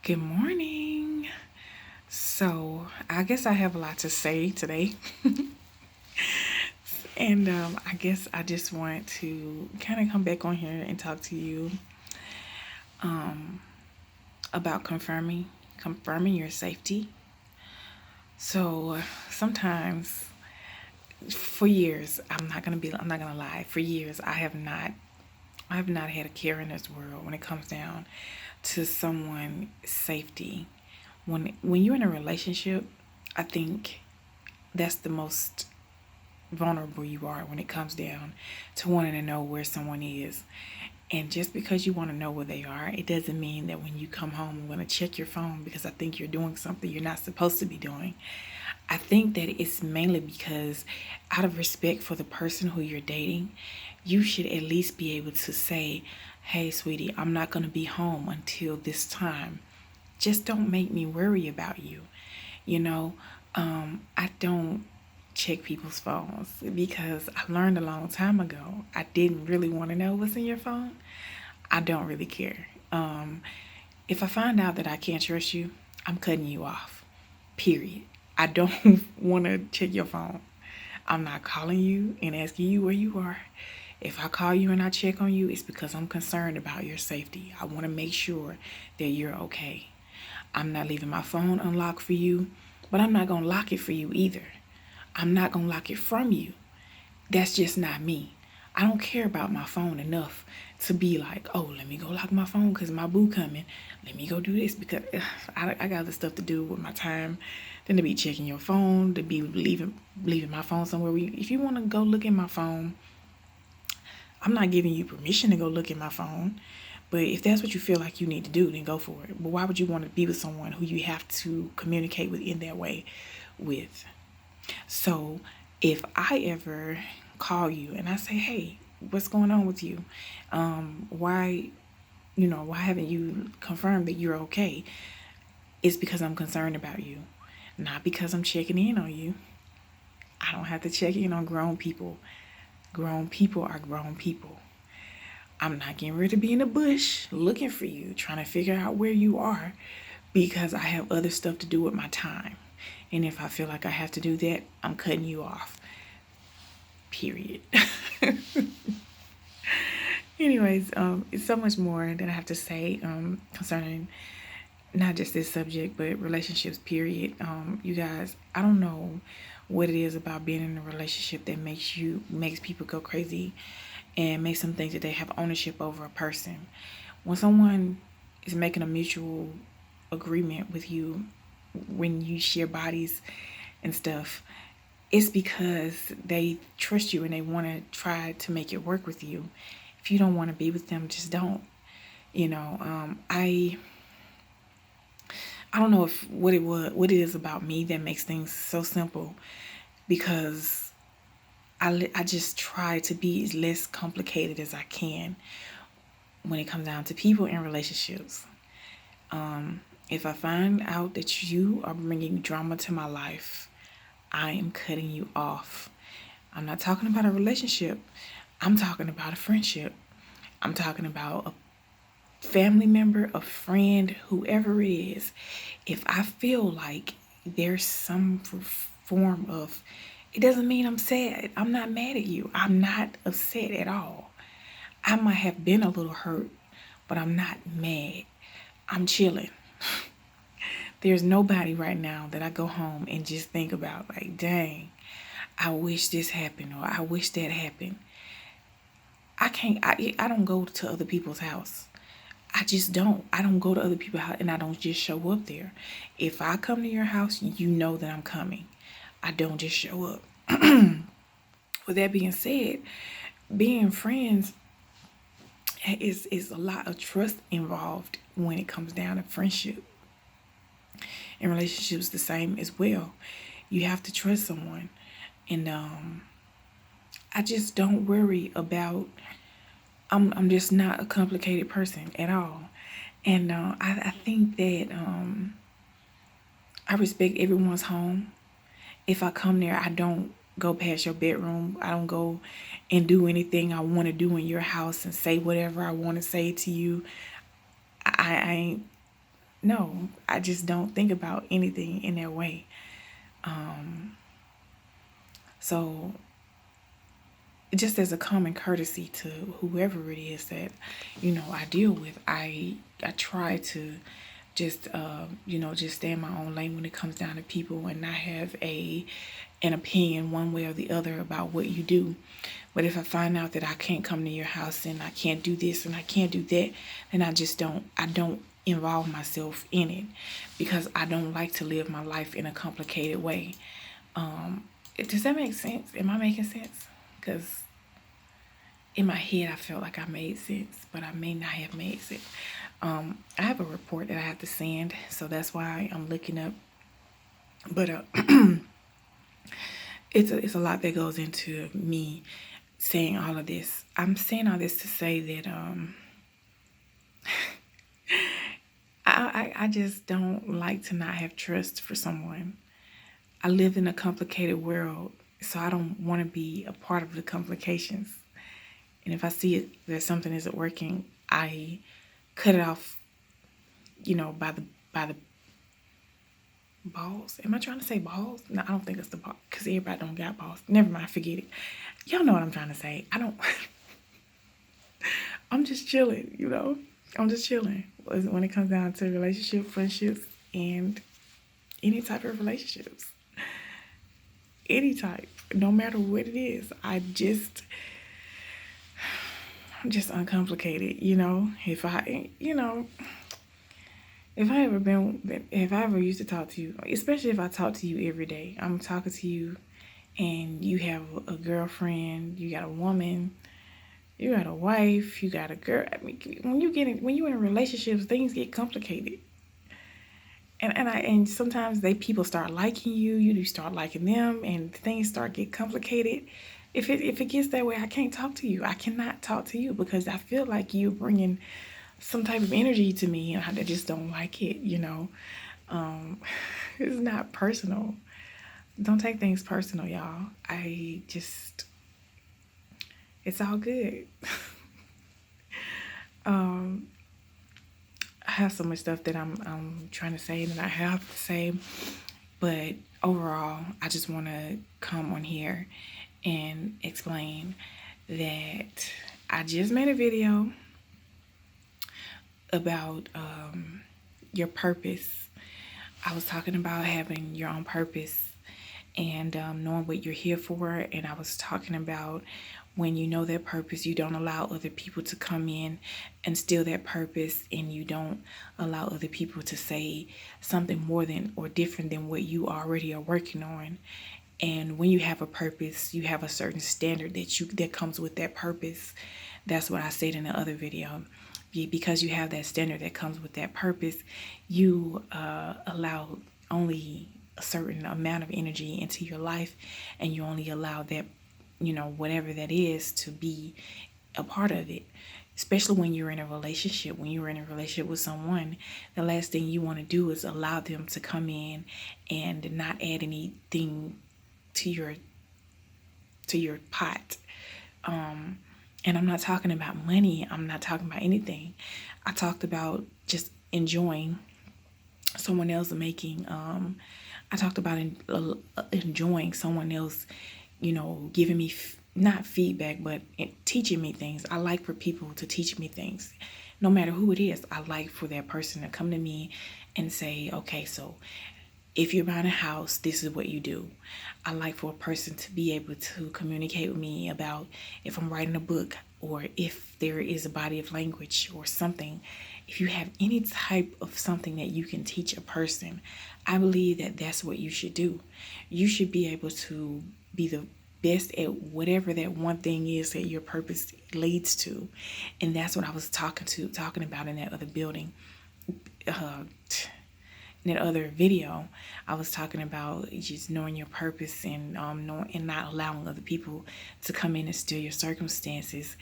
Good morning. So, I guess I have a lot to say today. And I guess I just want to kind of come back on here and talk to you about confirming your safety. So, sometimes for years, I'm not going to lie. For years, I have not had a care in this world when it comes down to someone's safety. When you're in a relationship, I think that's the most vulnerable you are when it comes down to wanting to know where someone is. And just because you want to know where they are, it doesn't mean that when you come home, I'm going to check your phone because I think you're doing something you're not supposed to be doing. I think that it's mainly because, out of respect for the person who you're dating, you should at least be able to say, hey, sweetie, I'm not going to be home until this time. Just don't make me worry about you. You know, I don't check people's phones because I learned a long time ago I didn't really want to know what's in your phone. I don't really care. If I find out that I can't trust you, I'm cutting you off. Period. I don't want to check your phone. I'm not calling you and asking you where you are. If I call you and I check on you, it's because I'm concerned about your safety. I want to make sure that you're okay. I'm not leaving my phone unlocked for you, but I'm not going to lock it for you either. I'm not going to lock it from you. That's just not me. I don't care about my phone enough to be like, oh, let me go lock my phone because my boo coming. Let me go do this because I got other stuff to do with my time than to be checking your phone, to be leaving my phone somewhere. If you want to go look in my phone, I'm not giving you permission to go look at my phone. But if that's what you feel like you need to do, then go for it. But why would you want to be with someone who you have to communicate with in that way with? So if I ever call you and I say, hey, what's going on with you? Why haven't you confirmed that you're okay? It's because I'm concerned about you, not because I'm checking in on you. I don't have to check in on grown people. Grown people are grown people. I'm not getting ready to be in the bush looking for you, trying to figure out where you are because I have other stuff to do with my time. And if I feel like I have to do that, I'm cutting you off. Period. Anyways, it's so much more that I have to say concerning not just this subject, but relationships, period. You guys, I don't know what it is about being in a relationship that makes people go crazy and makes them think that they have ownership over a person. When someone is making a mutual agreement with you, when you share bodies and stuff, it's because they trust you and they want to try to make it work with you. If you don't want to be with them, just don't. I don't know if what it is about me that makes things so simple, because I just try to be as less complicated as I can when it comes down to people and relationships. If I find out that you are bringing drama to my life, I am cutting you off. I'm not talking about a relationship. I'm talking about a friendship. I'm talking about a family member, a friend, whoever it is. If I feel like there's some form of, it doesn't mean I'm sad. I'm not mad at you. I'm not upset at all. I might have been a little hurt, but I'm not mad. I'm chilling. There's nobody right now that I go home and just think about like, dang, I wish this happened or I wish that happened. I don't go to other people's house. I just don't. I don't go to other people's house and I don't just show up there. If I come to your house, you know that I'm coming. I don't just show up. With that being said, being friends is a lot of trust involved when it comes down to friendship. And relationships the same as well. You have to trust someone. And I just don't worry about, I'm just not a complicated person at all. And I think that I respect everyone's home. If I come there, I don't go past your bedroom. I don't go and do anything I want to do in your house and say whatever I want to say to you. I ain't no, I just don't think about anything in that way. So just as a common courtesy to whoever it is that I deal with, I try to just just stay in my own lane when it comes down to people, and not have an opinion one way or the other about what you do. But if I find out that I can't come to your house and I can't do this and I can't do that, then I don't involve myself in it, because I don't like to live my life in a complicated way. Does that make sense? Am I making sense? Because in my head, I felt like I made sense, but I may not have made sense. I have a report that I have to send, so that's why I'm looking up. But it's a lot that goes into me saying all of this. I'm saying all this to say that I just don't like to not have trust for someone. I live in a complicated world, so I don't want to be a part of the complications. And if I see that something isn't working, I cut it off, by the balls. Am I trying to say balls? No, I don't think it's the ball, because everybody don't got balls. Never mind, forget it. Y'all know what I'm trying to say. I don't. I'm just chilling. I'm just chilling when it comes down to relationship, friendships, and any type of relationships. Any type, no matter what it is. I'm just uncomplicated. If I ever used to talk to you, especially if I talk to you every day, I'm talking to you, and you have a girlfriend, you got a woman, you got a wife, you got a girl. I mean, when you're in relationships, things get complicated. And sometimes people start liking you, you start liking them, and things start get complicated. If it gets that way, I can't talk to you. I cannot talk to you, because I feel like you're bringing some type of energy to me, and I just don't like it. It's not personal. Don't take things personal, y'all. It's all good. I have so much stuff that I'm trying to say that I have to say, but overall, I just want to come on here and explain that I just made a video about your purpose. I was talking about having your own purpose and knowing what you're here for, and I was talking about when you know that purpose, you don't allow other people to come in and steal that purpose, and you don't allow other people to say something more than or different than what you already are working on. And when you have a purpose, you have a certain standard that comes with that purpose. That's what I said in the other video. Because you have that standard that comes with that purpose, you allow only a certain amount of energy into your life, and you only allow that, whatever that is, to be a part of it. Especially when you're in a relationship. When you're in a relationship with someone, the last thing you want to do is allow them to come in and not add anything to your pot. And I'm not talking about money. I'm not talking about anything. I talked about just enjoying someone else making. I talked about enjoying someone else, giving me not feedback, but teaching me things. I like for people to teach me things. No matter who it is, I like for that person to come to me and say, okay, so if you're buying a house, this is what you do. I like for a person to be able to communicate with me about if I'm writing a book, or if there is a body of language or something. If you have any type of something that you can teach a person, I believe that that's what you should do. You should be able to be the best at whatever that one thing is that your purpose leads to. And that's what I was talking about in that other building. In that other video, I was talking about just knowing your purpose, and knowing and not allowing other people to come in and steal your circumstances,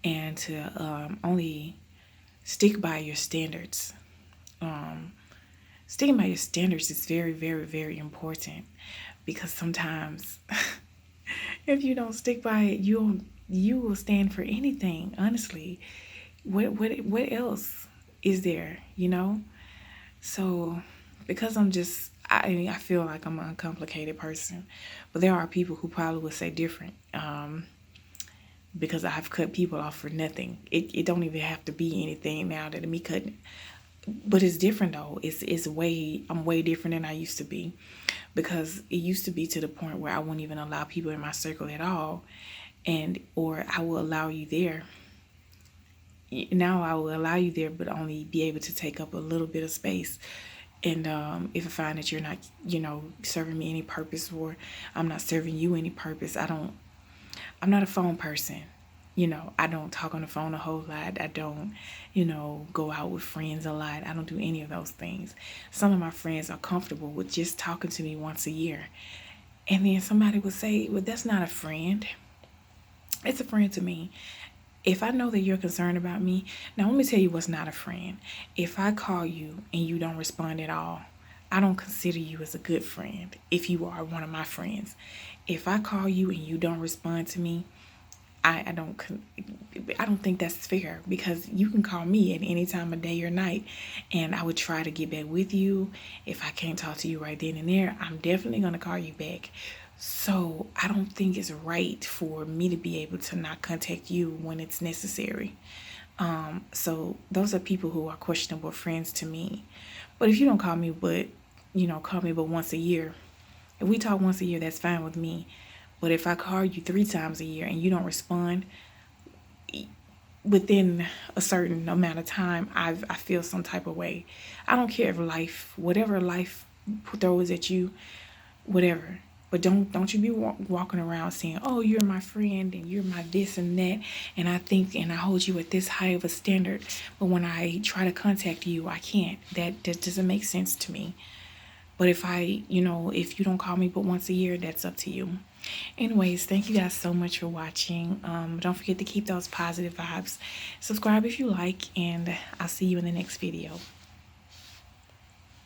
and to only stick by your standards. Sticking by your standards is very, very, very important, because sometimes if you don't stick by it, you will stand for anything. Honestly, what else is there? So, because I feel like I'm an uncomplicated person, but there are people who probably would say different. Because I've cut people off for nothing. It don't even have to be anything now that me cutting. But it's different though. I'm way different than I used to be, because it used to be to the point where I wouldn't even allow people in my circle at all, and or I will allow you there. Now I will allow you there, but only be able to take up a little bit of space. And if I find that you're not, serving me any purpose, or I'm not serving you any purpose, I'm not a phone person. I don't talk on the phone a whole lot. I don't, go out with friends a lot. I don't do any of those things. Some of my friends are comfortable with just talking to me once a year. And then somebody would say, well, that's not a friend. It's a friend to me. If I know that you're concerned about me, now let me tell you what's not a friend. If I call you and you don't respond at all, I don't consider you as a good friend if you are one of my friends. If I call you and you don't respond to me, I don't think that's fair, because you can call me at any time of day or night and I would try to get back with you. If I can't talk to you right then and there, I'm definitely going to call you back. So I don't think it's right for me to be able to not contact you when it's necessary. So those are people who are questionable friends to me. But if you don't call me, call me but once a year. If we talk once a year, that's fine with me. But if I call you 3 times a year and you don't respond within a certain amount of time, I feel some type of way. I don't care if whatever life throws at you, whatever. But don't you be walking around saying, "Oh, you're my friend and you're my this and that, and I think and I hold you at this high of a standard, but when I try to contact you, I can't." That doesn't make sense to me. But if you don't call me but once a year, that's up to you. Anyways, thank you guys so much for watching. Don't forget to keep those positive vibes. Subscribe if you like, and I'll see you in the next video.